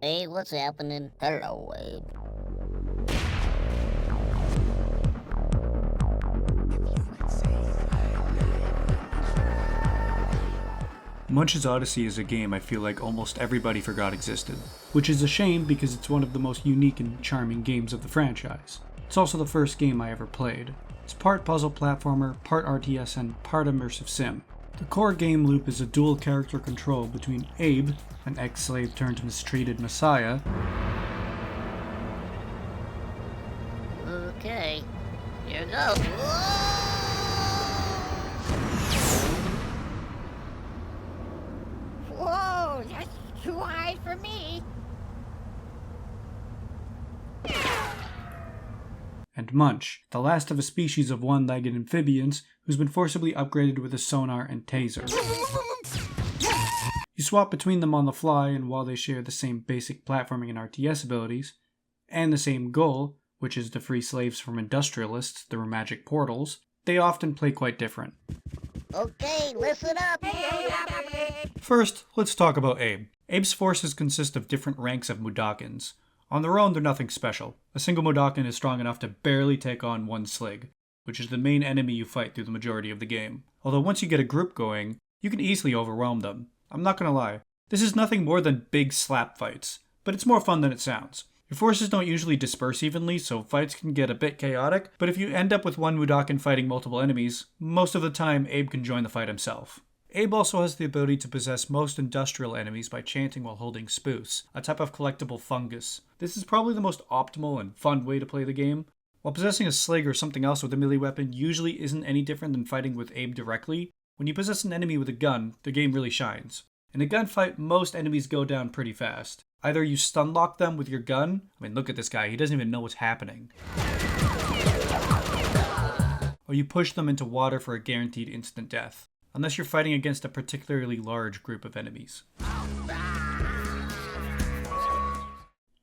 Hey, what's happening? Hello, Abe. Munch's Oddysee is a game I feel like almost everybody forgot existed, which is a shame because it's one of the most unique and charming games of the franchise. It's also the first game I ever played. It's part puzzle platformer, part RTS, and part immersive sim. The core game loop is a dual character control between Abe, an ex-slave turned mistreated messiah, Okay, here goes. Whoa, that's too high for me. and Munch, the last of a species of one-legged amphibians who's been forcibly upgraded with a sonar and taser. You swap between them on the fly, and while they share the same basic platforming and RTS abilities, and the same goal, which is to free slaves from industrialists through magic portals, they often play quite different. Okay, listen up. First, let's talk about Abe. Abe's forces consist of different ranks of Mudokons. On their own, they're nothing special. A single Mudokon is strong enough to barely take on one Slig, which is the main enemy you fight through the majority of the game. Although once you get a group going, you can easily overwhelm them. I'm not gonna lie, this is nothing more than big slap fights, but it's more fun than it sounds. Your forces don't usually disperse evenly, so fights can get a bit chaotic, but if you end up with one Mudokon fighting multiple enemies, most of the time Abe can join the fight himself. Abe also has the ability to possess most industrial enemies by chanting while holding spoofs, a type of collectible fungus. This is probably the most optimal and fun way to play the game. While possessing a Slig or something else with a melee weapon usually isn't any different than fighting with Abe directly, when you possess an enemy with a gun, the game really shines. In a gunfight, most enemies go down pretty fast. Either you stun lock them with your gun, I mean look at this guy, he doesn't even know what's happening, or you push them into water for a guaranteed instant death, unless you're fighting against a particularly large group of enemies.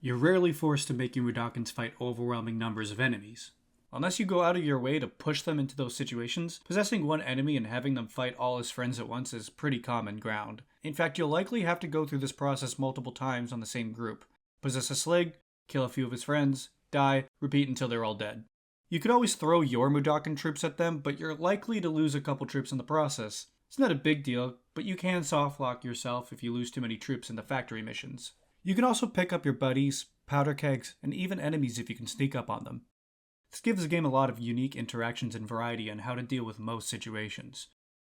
You're rarely forced to make your Mudokons fight overwhelming numbers of enemies. Unless you go out of your way to push them into those situations, possessing one enemy and having them fight all his friends at once is pretty common ground. In fact, you'll likely have to go through this process multiple times on the same group. Possess a Slig, kill a few of his friends, die, repeat until they're all dead. You could always throw your Mudokon troops at them, but you're likely to lose a couple troops in the process. It's not a big deal, but you can softlock yourself if you lose too many troops in the factory missions. You can also pick up your buddies, powder kegs, and even enemies if you can sneak up on them. This gives the game a lot of unique interactions and variety on how to deal with most situations.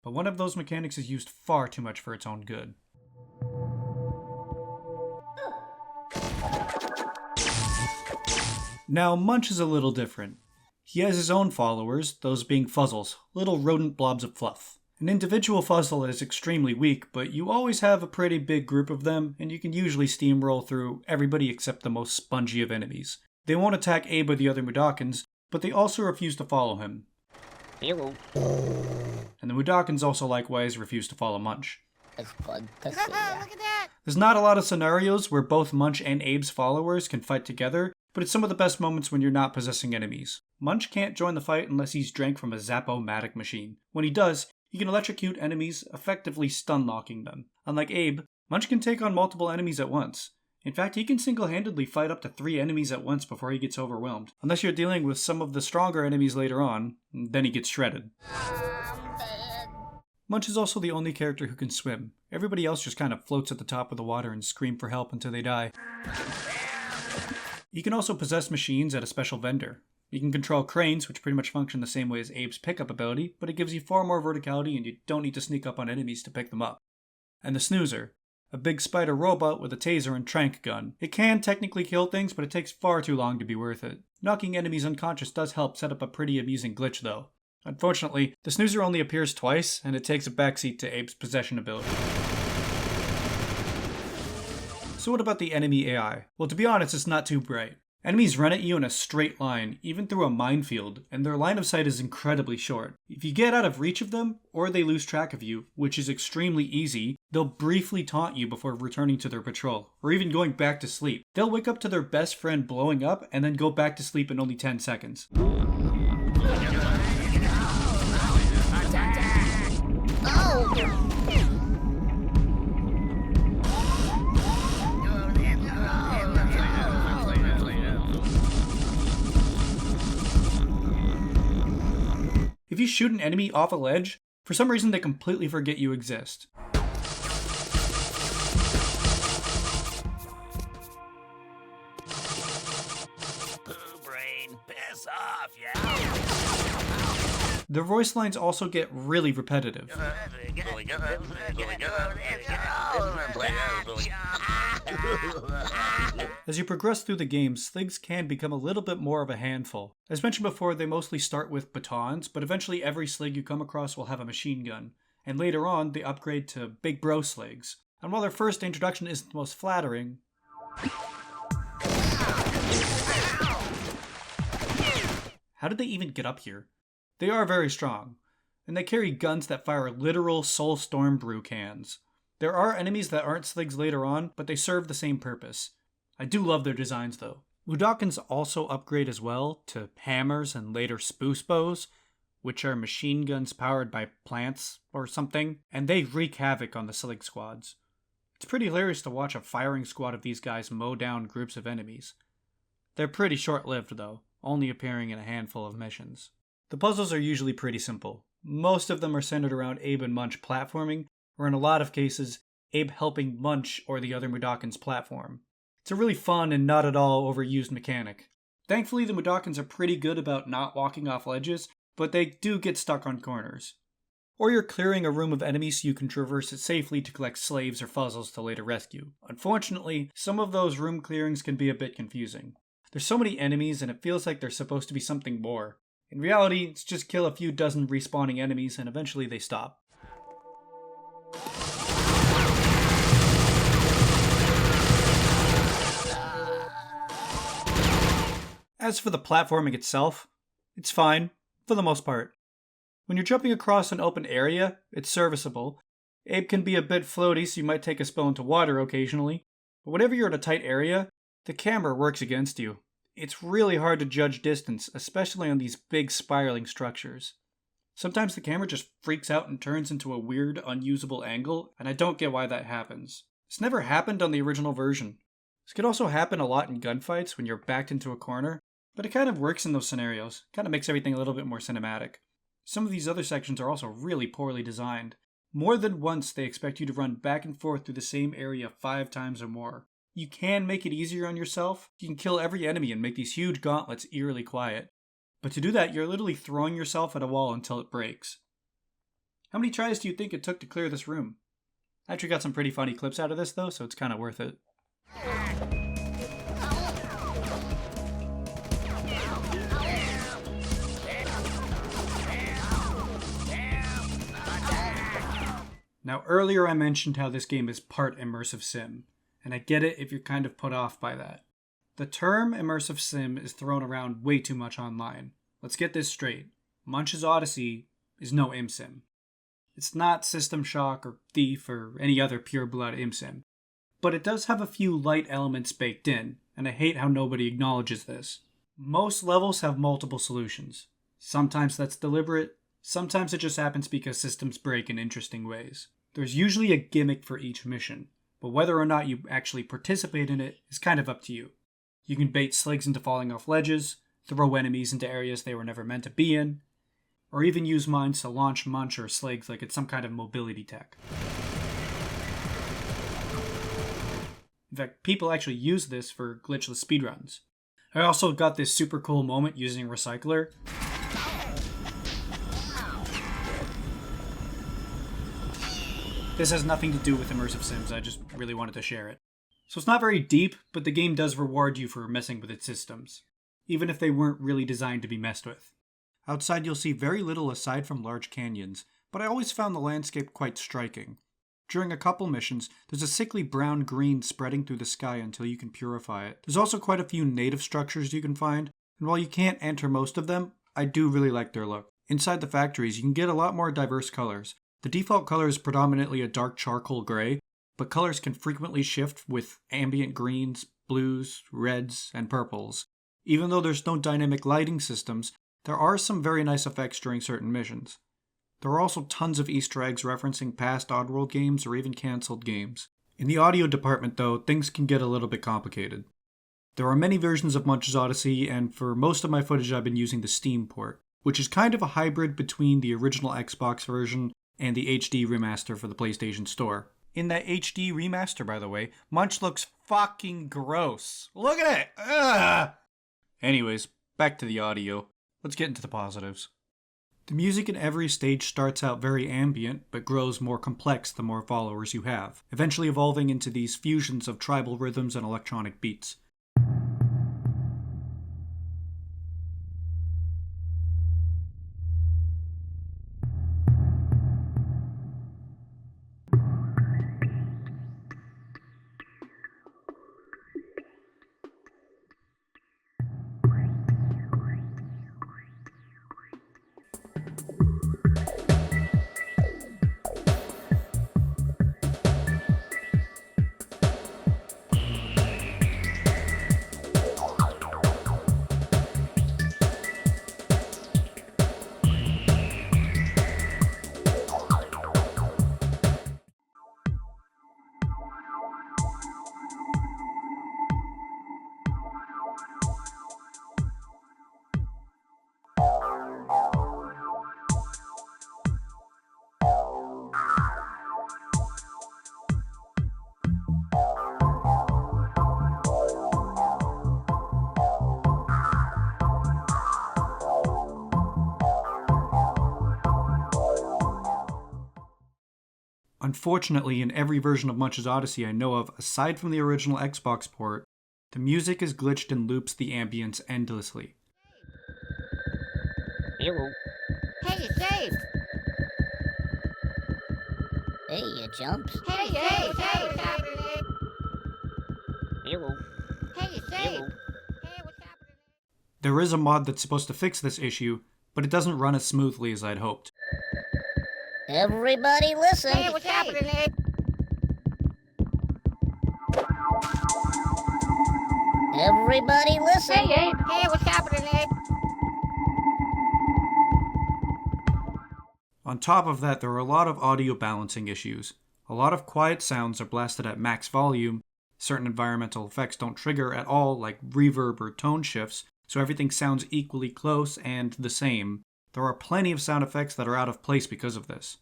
But one of those mechanics is used far too much for its own good. Now, Munch is a little different. He has his own followers, those being fuzzles, little rodent blobs of fluff. An individual fuzzle is extremely weak, but you always have a pretty big group of them, and you can usually steamroll through everybody except the most spongy of enemies. They won't attack Abe or the other Mudokons, but they also refuse to follow him. Hello. And the Mudokons also likewise refuse to follow Munch. It's fun to see Look ya. at that. There's not a lot of scenarios where both Munch and Abe's followers can fight together, but it's some of the best moments when you're not possessing enemies. Munch can't join the fight unless he's drank from a Zap-O-Matic machine. When he does, he can electrocute enemies, effectively stun-locking them. Unlike Abe, Munch can take on multiple enemies at once. In fact, he can single-handedly fight up to 3 enemies at once before he gets overwhelmed. Unless you're dealing with some of the stronger enemies later on, then he gets shredded. Munch is also the only character who can swim. Everybody else just kind of floats at the top of the water and scream for help until they die. You can also possess machines at a special vendor. You can control cranes, which pretty much function the same way as Abe's pickup ability, but it gives you far more verticality and you don't need to sneak up on enemies to pick them up. And the Snoozer, a big spider robot with a taser and trank gun. It can technically kill things, but it takes far too long to be worth it. Knocking enemies unconscious does help set up a pretty amusing glitch though. Unfortunately, the Snoozer only appears twice, and it takes a backseat to Abe's possession ability. So what about the enemy AI? Well, to be honest, it's not too bright. Enemies run at you in a straight line, even through a minefield, and their line of sight is incredibly short. If you get out of reach of them, or they lose track of you, which is extremely easy, they'll briefly taunt you before returning to their patrol, or even going back to sleep. They'll wake up to their best friend blowing up, and then go back to sleep in only 10 seconds. If you shoot an enemy off a ledge, for some reason they completely forget you exist. Brain, piss off, yeah? Their voice lines also get really repetitive. As you progress through the game, sligs can become a little bit more of a handful. As mentioned before, they mostly start with batons, but eventually every slig you come across will have a machine gun. And later on, they upgrade to big bro sligs. And while their first introduction isn't the most flattering, how did they even get up here? They are very strong, and they carry guns that fire literal Soulstorm brew cans. There are enemies that aren't sligs later on, but they serve the same purpose. I do love their designs though. Mudokons also upgrade as well to hammers and later spoos bows, which are machine guns powered by plants or something, and they wreak havoc on the slig squads. It's pretty hilarious to watch a firing squad of these guys mow down groups of enemies. They're pretty short-lived though, only appearing in a handful of missions. The puzzles are usually pretty simple. Most of them are centered around Abe and Munch platforming, or in a lot of cases, Abe helping Munch or the other Mudokons platform. It's a really fun and not at all overused mechanic. Thankfully, the Mudokons are pretty good about not walking off ledges, but they do get stuck on corners. Or you're clearing a room of enemies so you can traverse it safely to collect slaves or fuzzles to later rescue. Unfortunately, some of those room clearings can be a bit confusing. There's so many enemies and it feels like there's supposed to be something more. In reality, it's just kill a few dozen respawning enemies and eventually they stop. As for the platforming itself, it's fine, for the most part. When you're jumping across an open area, it's serviceable. Abe can be a bit floaty, so you might take a spill into water occasionally. But whenever you're in a tight area, the camera works against you. It's really hard to judge distance, especially on these big spiraling structures. Sometimes the camera just freaks out and turns into a weird, unusable angle, and I don't get why that happens. This never happened on the original version. This could also happen a lot in gunfights when you're backed into a corner, but it kind of works in those scenarios. Kind of makes everything a little bit more cinematic. Some of these other sections are also really poorly designed. More than once they expect you to run back and forth through the same area 5 times or more. You can make it easier on yourself. You can kill every enemy and make these huge gauntlets eerily quiet. But to do that, you're literally throwing yourself at a wall until it breaks. How many tries do you think it took to clear this room? I actually got some pretty funny clips out of this though, so it's kind of worth it. Now earlier I mentioned how this game is part immersive sim. And I get it if you're kind of put off by that. The term immersive sim is thrown around way too much online. Let's get this straight. Munch's Oddysee is no imsim. It's not System Shock or Thief or any other pure-blood imsim. But it does have a few light elements baked in, and I hate how nobody acknowledges this. Most levels have multiple solutions. Sometimes that's deliberate, sometimes it just happens because systems break in interesting ways. There's usually a gimmick for each mission. But whether or not you actually participate in it is kind of up to you. You can bait sligs into falling off ledges, throw enemies into areas they were never meant to be in, or even use mines to launch Munch or sligs like it's some kind of mobility tech. In fact, people actually use this for glitchless speedruns. I also got this super cool moment using Recycler. This has nothing to do with immersive sims, I just really wanted to share it. So it's not very deep, but the game does reward you for messing with its systems, even if they weren't really designed to be messed with. Outside you'll see very little aside from large canyons, but I always found the landscape quite striking. During a couple missions, there's a sickly brown-green spreading through the sky until you can purify it. There's also quite a few native structures you can find, and while you can't enter most of them, I do really like their look. Inside the factories, you can get a lot more diverse colors. The default color is predominantly a dark charcoal gray, but colors can frequently shift with ambient greens, blues, reds, and purples. Even though there's no dynamic lighting systems, there are some very nice effects during certain missions. There are also tons of Easter eggs referencing past Oddworld games or even cancelled games. In the audio department though, things can get a little bit complicated. There are many versions of Munch's Oddysee, and for most of my footage I've been using the Steam port. which is kind of a hybrid between the original Xbox version and the HD remaster for the PlayStation Store. In that HD remaster, by the way, Munch looks fucking gross. Look at it! Ugh! Anyways, back to the audio. Let's get into the positives. The music in every stage starts out very ambient, but grows more complex the more followers you have, eventually evolving into these fusions of tribal rhythms and electronic beats. Unfortunately, in every version of Munch's Oddysee I know of, aside from the original Xbox port, the music is glitched and loops the ambience endlessly. Hello. Hey, it's Abe. Hey, you chumps. Hey, hey, hey, what's happening? Hello. Hey, it's Abe. Hello. Hey, what's happening? There is a mod that's supposed to fix this issue, but it doesn't run as smoothly as I'd hoped. Everybody listen. Hey, what's happening? Everybody listen. Hey, Abe. Hey, what's happening? On top of that, there are a lot of audio balancing issues. A lot of quiet sounds are blasted at max volume, certain environmental effects don't trigger at all, like reverb or tone shifts, so everything sounds equally close and the same. There are plenty of sound effects that are out of place because of this.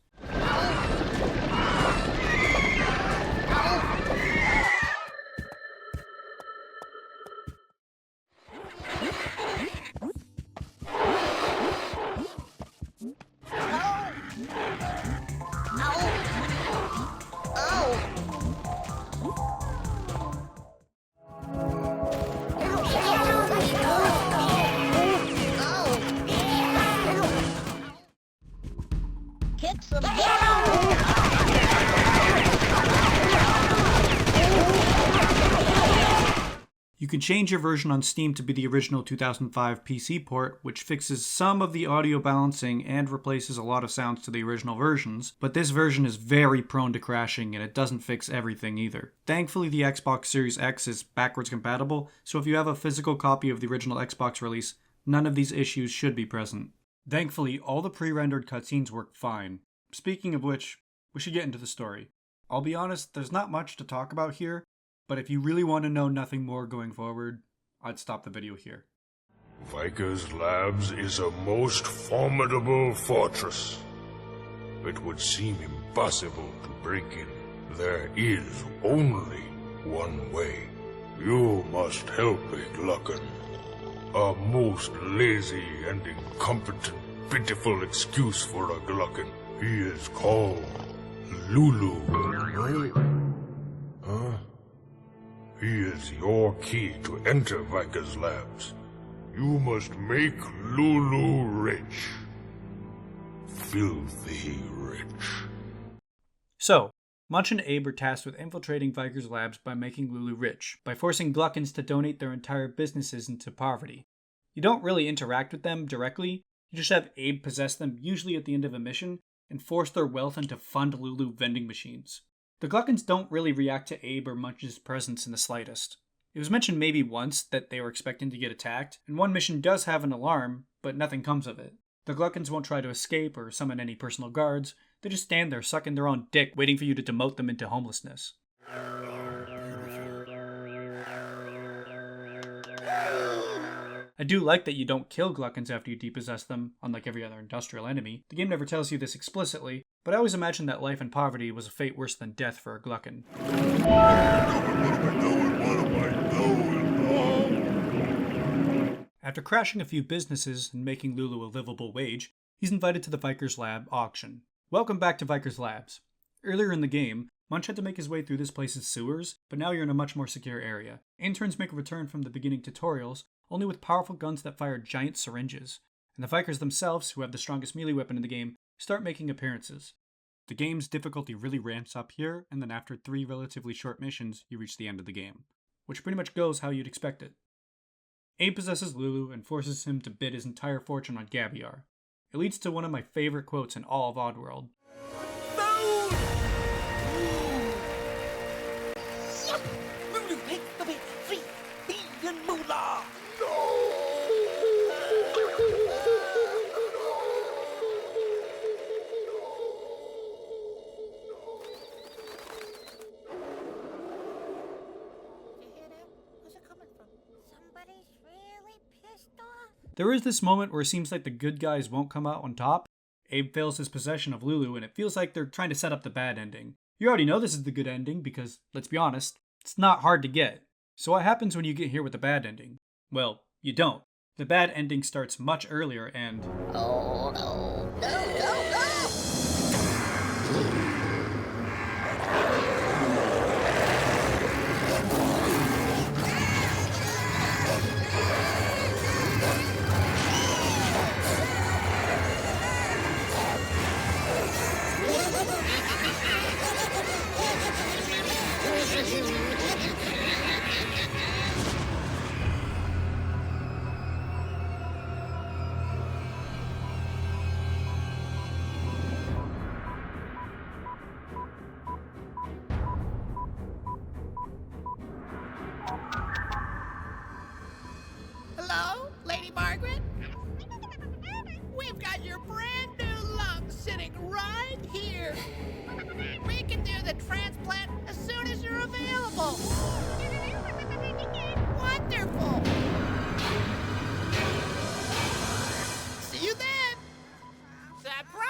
Kick some You can change your version on Steam to be the original 2005 PC port, which fixes some of the audio balancing and replaces a lot of sounds to the original versions, but this version is very prone to crashing and it doesn't fix everything either. Thankfully, the Xbox Series X is backwards compatible, so if you have a physical copy of the original Xbox release, none of these issues should be present. Thankfully, all the pre-rendered cutscenes work fine. Speaking of which, we should get into the story. I'll be honest, there's not much to talk about here, but if you really want to know nothing more going forward, I'd stop the video here. Vickers Labs is a most formidable fortress. It would seem impossible to break in. There is only one way. You must help a Gluckin. A most lazy and incompetent, pitiful excuse for a Gluckin. He is called Lulu. Huh? He is your key to enter Vickers Labs. You must make Lulu rich. Filthy rich. So, Munch and Abe are tasked with infiltrating Vickers Labs by making Lulu rich, by forcing Gluckins to donate their entire businesses into poverty. You don't really interact with them directly, you just have Abe possess them usually at the end of a mission, and force their wealth into Fund Lulu vending machines. The Gluckins don't really react to Abe or Munch's presence in the slightest. It was mentioned maybe once that they were expecting to get attacked, and one mission does have an alarm, but nothing comes of it. The Gluckins won't try to escape or summon any personal guards, they just stand there sucking their own dick waiting for you to demote them into homelessness. I do like that you don't kill glukkons after you depossess them, unlike every other industrial enemy. The game never tells you this explicitly, but I always imagined that life in poverty was a fate worse than death for a glukkon. After crashing a few businesses and making Lulu a livable wage, he's invited to the Viker's Lab auction. Welcome back to Viker's Labs. Earlier in the game, Munch had to make his way through this place's sewers, but now you're in a much more secure area. Interns make a return from the beginning tutorials, only with powerful guns that fire giant syringes. And the Vikers themselves, who have the strongest melee weapon in the game, start making appearances. The game's difficulty really ramps up here, and then after 3 relatively short missions, you reach the end of the game. Which pretty much goes how you'd expect it. Abe possesses Lulu and forces him to bid his entire fortune on Gabiar. It leads to one of my favorite quotes in all of Oddworld. There is this moment where it seems like the good guys won't come out on top. Abe fails his possession of Lulu, and it feels like they're trying to set up the bad ending. You already know this is the good ending because, let's be honest, it's not hard to get. So what happens when you get here with the bad ending? Well, you don't. The bad ending starts much earlier and... Oh, no. No. Hello, Lady Margaret? We've got your brand new lungs sitting right here. We can do the transplant as soon as you're available. Wonderful. See you then. Surprise!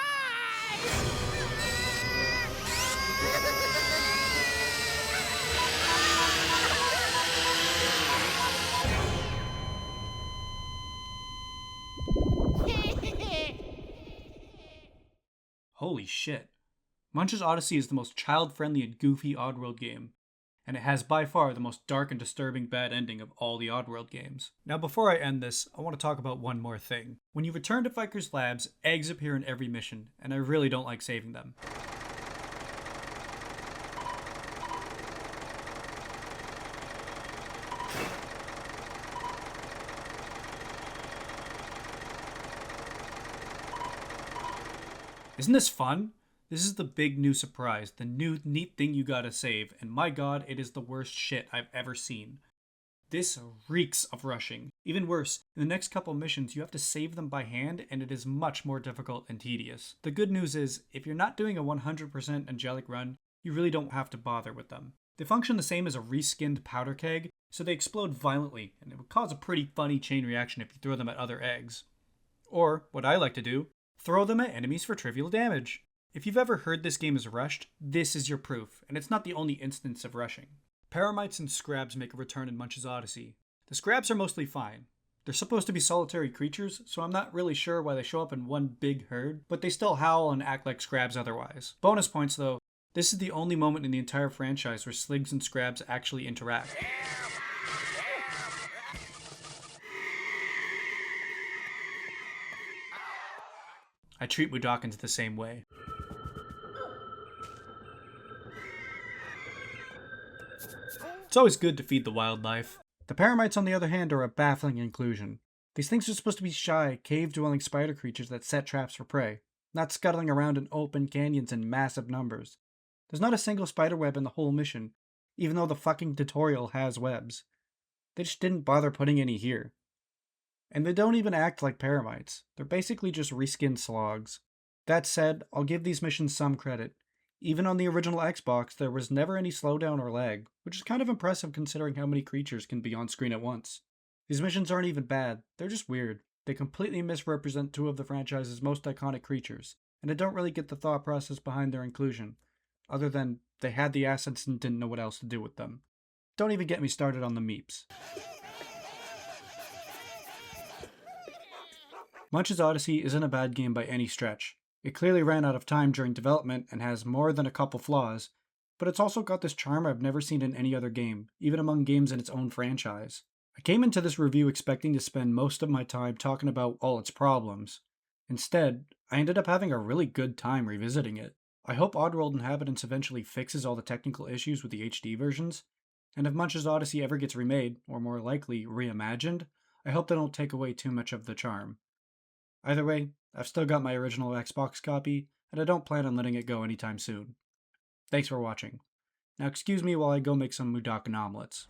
Holy shit. Munch's Oddysee is the most child-friendly and goofy Oddworld game, and it has by far the most dark and disturbing bad ending of all the Oddworld games. Now before I end this, I want to talk about one more thing. When you return to Viker's Labs, eggs appear in every mission, and I really don't like saving them. Isn't this fun? This is the big new surprise, the new neat thing you gotta save, and my god, it is the worst shit I've ever seen. This reeks of rushing. Even worse, in the next couple missions you have to save them by hand, and it is much more difficult and tedious. The good news is, if you're not doing a 100% angelic run, you really don't have to bother with them. They function the same as a reskinned powder keg, so they explode violently, and it would cause a pretty funny chain reaction if you throw them at other eggs. Or, what I like to do, throw them at enemies for trivial damage. If you've ever heard this game is rushed, this is your proof, and it's not the only instance of rushing. Paramites and Scrabs make a return in Munch's Oddysee. The Scrabs are mostly fine. They're supposed to be solitary creatures, so I'm not really sure why they show up in one big herd, but they still howl and act like Scrabs otherwise. Bonus points though, this is the only moment in the entire franchise where Sligs and Scrabs actually interact. I treat Mudokons the same way. It's always good to feed the wildlife. The Paramites, on the other hand, are a baffling inclusion. These things are supposed to be shy, cave-dwelling spider creatures that set traps for prey, not scuttling around in open canyons in massive numbers. There's not a single spider web in the whole mission, even though the fucking tutorial has webs. They just didn't bother putting any here. And they don't even act like Paramites. They're basically just reskinned slogs. That said, I'll give these missions some credit. Even on the original Xbox, there was never any slowdown or lag, which is kind of impressive considering how many creatures can be on screen at once. These missions aren't even bad, they're just weird. They completely misrepresent two of the franchise's most iconic creatures, and I don't really get the thought process behind their inclusion, other than they had the assets and didn't know what else to do with them. Don't even get me started on the meeps. Munch's Oddysee isn't a bad game by any stretch. It clearly ran out of time during development and has more than a couple flaws, but it's also got this charm I've never seen in any other game, even among games in its own franchise. I came into this review expecting to spend most of my time talking about all its problems. Instead, I ended up having a really good time revisiting it. I hope Oddworld Inhabitants eventually fixes all the technical issues with the HD versions, and if Munch's Oddysee ever gets remade, or more likely, reimagined, I hope they don't take away too much of the charm. Either way, I've still got my original Xbox copy, and I don't plan on letting it go anytime soon. Thanks for watching. Now excuse me while I go make some Mudakan omelets.